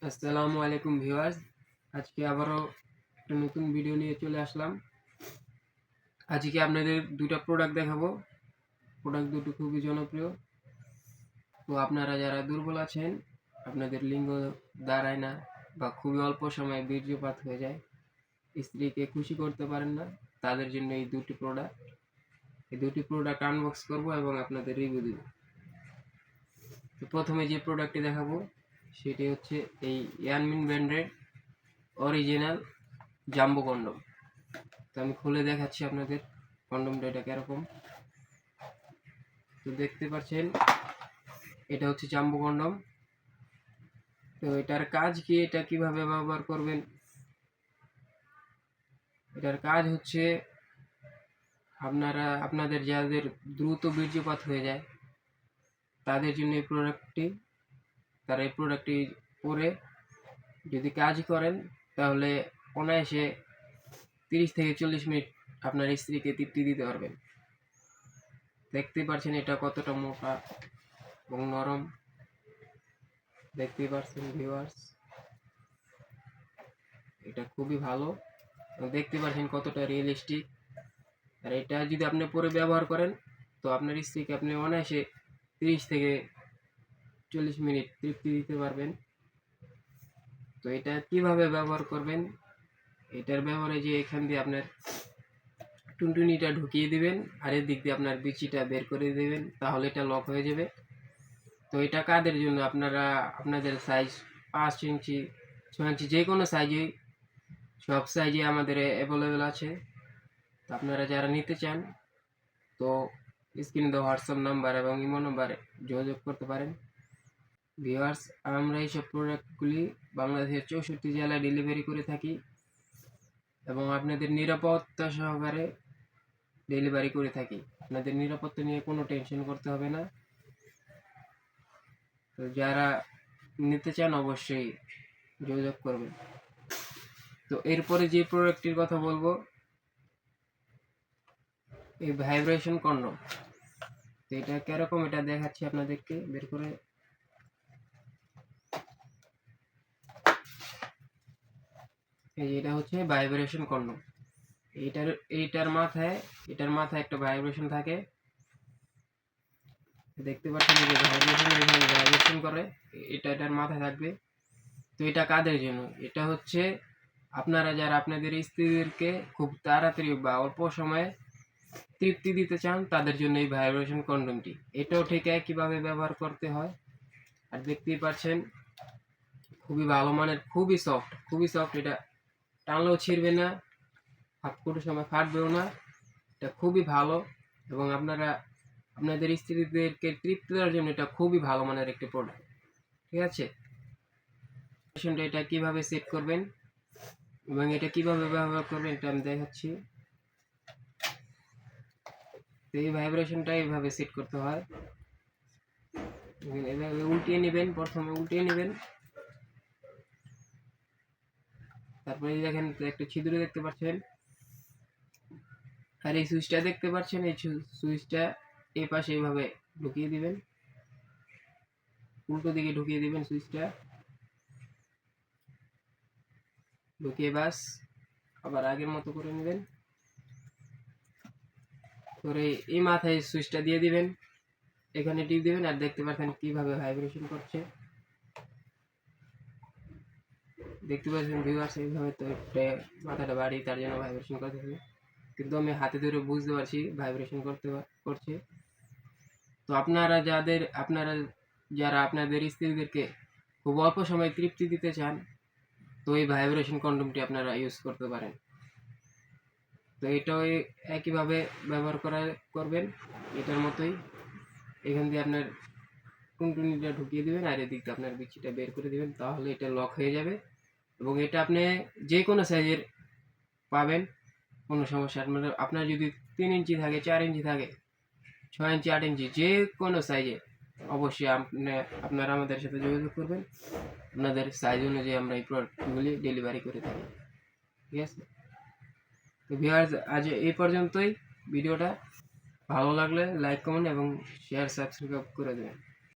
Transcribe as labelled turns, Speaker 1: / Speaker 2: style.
Speaker 1: আসসালামু আলাইকুম ভিউয়ার্স, আজকে আবারও একটা নতুন ভিডিও নিয়ে চলে আসলাম। আজকে আপনাদের দুটো প্রোডাক্ট দেখাবো। প্রোডাক্ট দুটো খুবই জনপ্রিয়। তো আপনারা যারা দুর্বল আছেন, আপনাদের লিঙ্গ দাঁড়ায় না বা খুবই অল্প সময়ে বীর্যপাত হয়ে যায়, স্ত্রীকে খুশি করতে পারেন না, তাদের জন্য এই দুটি প্রোডাক্ট আনবক্স করব এবং আপনাদের রিভিউ দেব। তো প্রথমে যে প্রোডাক্টটি দেখাবো সেটি হচ্ছে এই ইয়ানমিন ব্র্যান্ডের অরিজিনাল জাম্বো কন্ডম। তো আমি খুলে দেখাচ্ছি আপনাদের কন্ডমটা এটা কিরকম। তো দেখতে পাচ্ছেন এটা হচ্ছে জাম্বো কন্ডম। তো এটার কাজ কি, এটা কিভাবে ব্যবহার করবেন? এটার কাজ হচ্ছে আপনাদের যাদের দ্রুত বীর্যপাত হয়ে যায় তাদের জন্য এই প্রোডাক্টটি, তারা এই প্রোডাক্টটি পরে যদি কাজ করেন তাহলে অনায়াসে 30 থেকে 40 মিনিট আপনার স্ত্রীকে তৃপ্তি দিতে পারবেন। দেখতে পাচ্ছেন এটা কতটা মোটা এবং নরম, দেখতে পাচ্ছেন ভিউয়ার্স, এটা খুবই ভালো। দেখতে পাচ্ছেন কতটা রিয়েলিস্টিক। আর এটা যদি আপনি পরে ব্যবহার করেন তো আপনার স্ত্রীকে আপনি অনায়াসে 30 থেকে 40 মিনিট তৃপ্তি দিতে পারবেন। তো এটা কিভাবে ব্যবহার করবেন? এটার ব্যবহারে যে এখান দিয়ে আপনার টুনটুনিটা ঢুকিয়ে দিবেন আর এর দিক দিয়ে আপনার বিচিটা বের করে দিবেন, তাহলে এটা লক হয়ে যাবে। তো এটা কাদের জন্য? আপনাদের সাইজ 5 ইঞ্চি 6 ইঞ্চি যে কোনো সাইজে, সব সাইজে আমাদের অ্যাভেলেবেল আছে। তো আপনারা যারা নিতে চান তো স্ক্রিনে দেওয়া হোয়াটসঅ্যাপ নাম্বার এবং ইমো নাম্বারে যোগাযোগ করতে পারেন। ভিউয়ার্স, আমরা এইসব প্রোডাক্টগুলি বাংলাদেশের 64 জেলায় ডেলিভারি করে থাকি এবং আপনাদের নিরাপত্তা সহকারে ডেলিভারি করে থাকি। আপনাদের নিরাপত্তা নিয়ে কোনো টেনশন করতে হবে না। তো যারা নিতে চান অবশ্যই যোগাযোগ করবেন। তো এরপরে যে প্রোডাক্টটির কথা বলবো, এই ভাইব্রেশন কন্ডম। তো এটা কিরকম এটা দেখাচ্ছি আপনাদেরকে বের করে। এই যে এটা হচ্ছে ভাইব্রেশন কন্ডম। এটার মাথায় একটা ভাইব্রেশন থাকে, দেখতে পাচ্ছেন যে ভাইব্রেশন করে, এটার মাথায় থাকবে। তো এটা কাদের জন্য? এটা হচ্ছে যারা আপনাদের স্ত্রীদেরকে খুব তাড়াতাড়ি বা অল্প সময়ে তৃপ্তি দিতে চান তাদের জন্য এই ভাইব্রেশন কন্ডমটি। এটাও ঠিক একইভাবে ব্যবহার করতে হয়। আর দেখতেই পাচ্ছেন খুবই ভালো মানের, খুবই সফট। এটা টানলেও ছিঁড়বে না, হাত কোটার সময় ফাটবেও না। এটা খুবই ভালো এবং আপনাদের স্ত্রীদেরকে তৃপ্তি দেওয়ার জন্য এটা খুবই ভালো মানের একটি প্রোডাক্ট। ঠিক আছে, এটা কিভাবে সেট করবেন এবং এটা কিভাবে ব্যবহার করবেন এটা আমি দেখাচ্ছি। তো এই ভাইব্রেশনটা এইভাবে সেট করতে হয়। এভাবে উল্টিয়ে নেবেন, প্রথমে উল্টিয়ে নেবেন, তারপরে দেখেন একটা ছিদ্র দেখতে পাচ্ছেন আর এই সুইচটা দেখতে পাচ্ছেন। এই সুইচটা এই পাশে এইভাবে ঢুকিয়ে দিবেন, উল্টো দিকে ঢুকিয়ে দিবেন সুইচটা, ঢুকিয়ে বাস আবার আগের মতো করে নেবেন, করে এই মাথায় সুইচটা দিয়ে দিবেন, এখানে টিপ দিবেন আর দেখতে পাচ্ছেন কিভাবে ভাইব্রেশন করছে। দেখতে পাচ্ছেন ভিউয়ার্স, এইভাবে তো মাথাটা বাড়ি তার জন্য ভাইব্রেশন করতেছে, কিন্তু আমি হাতে ধরে বুঝতে পারছি ভাইব্রেশন করছে। তো যারা আপনাদের স্ত্রীদেরকে খুব অল্প সময়ে তৃপ্তি দিতে চান তো এই ভাইব্রেশন কন্ডমটি আপনারা ইউজ করতে পারেন। তো এটাও একইভাবে ব্যবহার করবেন, এটার মতোই। এখান দিয়ে আপনার টুনটুনিটা ঢুকিয়ে দিবেন আর এদিক দিয়ে আপনার বিচিটা বের করে দিবেন, তাহলে এটা লক হয়ে যাবে এবং এটা আপনি যে কোনো সাইজের পাবেন, কোনো সমস্যা। আপনার যদি 3 ইঞ্চি থাকে, 4 ইঞ্চি থাকে, 6 ইঞ্চি, 8 ইঞ্চি, যে কোনো সাইজে অবশ্যই আপনারা আমাদের সাথে যোগাযোগ করবেন। আপনাদের সাইজ অনুযায়ী আমরা এই প্রোডাক্টগুলি ডেলিভারি করে থাকি। ঠিক আছে, তো ভিউয়ার্স আজ এই পর্যন্তই। ভিডিওটা ভালো লাগলে লাইক, কমেন্ট এবং শেয়ার, সাবস্ক্রাইব করে দেবেন।